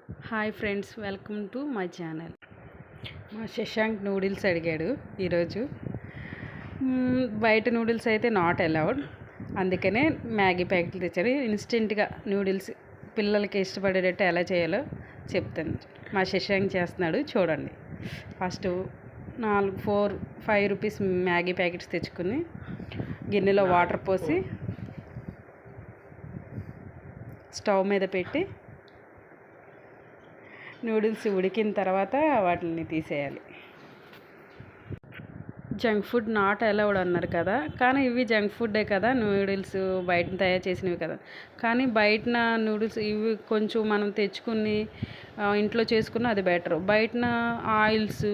Hi friends, welcome to my channel. మా Shashank noodles అడిగాడు ఈరోజు. బయట నూడిల్స్ అయితే నాట్ అలౌడ్, అందుకనే మ్యాగీ ప్యాకెట్లు తెచ్చారు. ఇన్స్టెంట్గా నూడిల్స్ పిల్లలకి ఇష్టపడేటట్టు ఎలా చేయాలో చెప్తాను. మా శశాంక్ చేస్తున్నాడు, చూడండి. ఫస్ట్ 5 రూపీస్ మ్యాగీ ప్యాకెట్స్ తెచ్చుకుని గిన్నెలో వాటర్ పోసి స్టవ్ మీద పెట్టి నూడిల్స్ ఉడికిన తర్వాత వాటిని తీసేయాలి. జంక్ ఫుడ్ నాట్ అలౌడ్ అన్నారు కదా, కానీ ఇవి జంక్ ఫుడ్డే కదా, నూడిల్స్ బయట తయారు చేసినవి కదా. కానీ బయట నూడిల్స్ ఇవి కొంచెం మనం తెచ్చుకుని ఇంట్లో చేసుకున్న అది బెటర్. బయట ఆయిల్స్,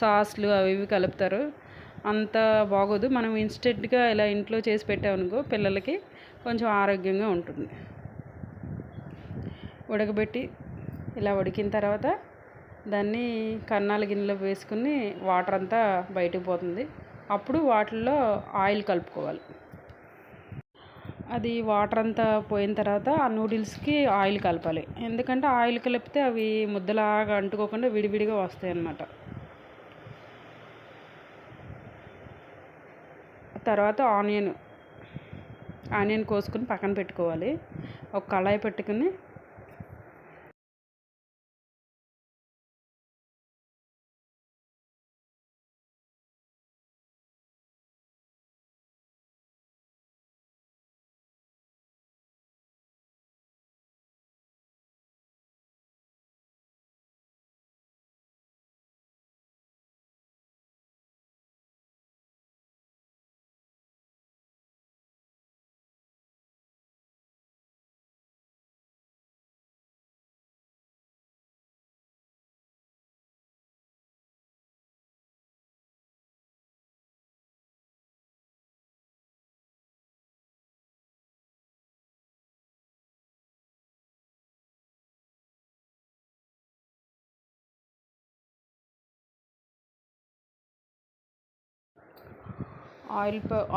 సాస్లు అవి ఇవి కలుపుతారు, అంత బాగోదు. మనం ఇన్స్టెంట్గా ఇలా ఇంట్లో చేసి పెట్టామనుకో పిల్లలకి కొంచెం ఆరోగ్యంగా ఉంటుంది. ఉడకబెట్టి ఇలా ఉడికిన తర్వాత దాన్ని కన్నాల గిన్నెలో వేసుకుని వాటర్ అంతా బయటకు పోతుంది. అప్పుడు వాటిల్లో ఆయిల్ కలుపుకోవాలి. అది వాటర్ అంతా పోయిన తర్వాత ఆ నూడిల్స్కి ఆయిల్ కలపాలి. ఎందుకంటే ఆయిల్ కలిపితే అవి ముద్దలాగా అంటుకోకుండా విడివిడిగా వస్తాయి అన్నమాట. తర్వాత ఆనియన్ కోసుకుని పక్కన పెట్టుకోవాలి. ఒక కళాయి పెట్టుకుని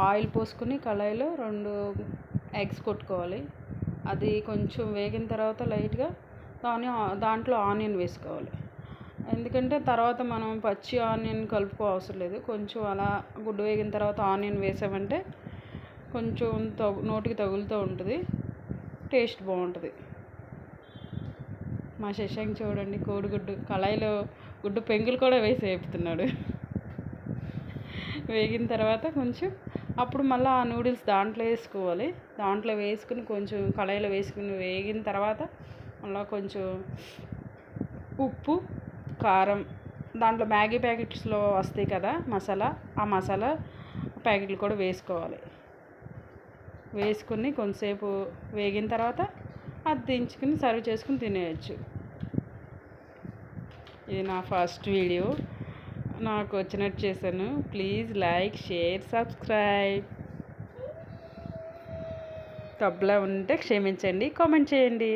ఆయిల్ పోసుకుని కళాయిలో 2 ఎగ్స్ కొట్టుకోవాలి. అది కొంచెం వేగిన తర్వాత లైట్గా దాంట్లో ఆనియన్ వేసుకోవాలి. ఎందుకంటే తర్వాత మనం పచ్చి ఆనియన్ కలుపుకో అవసరం లేదు. కొంచెం అలా గుడ్డు వేగిన తర్వాత ఆనియన్ వేసామంటే కొంచెం నోటికి తగులుతూ ఉంటుంది, టేస్ట్ బాగుంటుంది. మా శశాంక్ చూడండి, కోడిగుడ్డు కళాయిలో గుడ్డు పెంకులు కూడా వేసి వేపుతున్నాడు. వేగిన తర్వాత కొంచెం అప్పుడు మళ్ళీ ఆ నూడిల్స్ దాంట్లో వేసుకోవాలి. దాంట్లో వేసుకుని కొంచెం కళాయిలో వేసుకుని వేగిన తర్వాత మళ్ళీ కొంచెం ఉప్పు, కారం, దాంట్లో మ్యాగీ ప్యాకెట్స్లో వస్తాయి కదా మసాలా, ఆ మసాలా ప్యాకెట్లు కూడా వేసుకోవాలి. వేసుకుని కొంతసేపు వేగిన తర్వాత అది దించుకుని సర్వ్ చేసుకుని తినేయచ్చు. ఇది నా ఫస్ట్ వీడియో, నాకు వచ్చినట్టు చేశాను. Please like, share, subscribe. తప్పులా ఉంటే క్షమించండి, కామెంట్ చేయండి.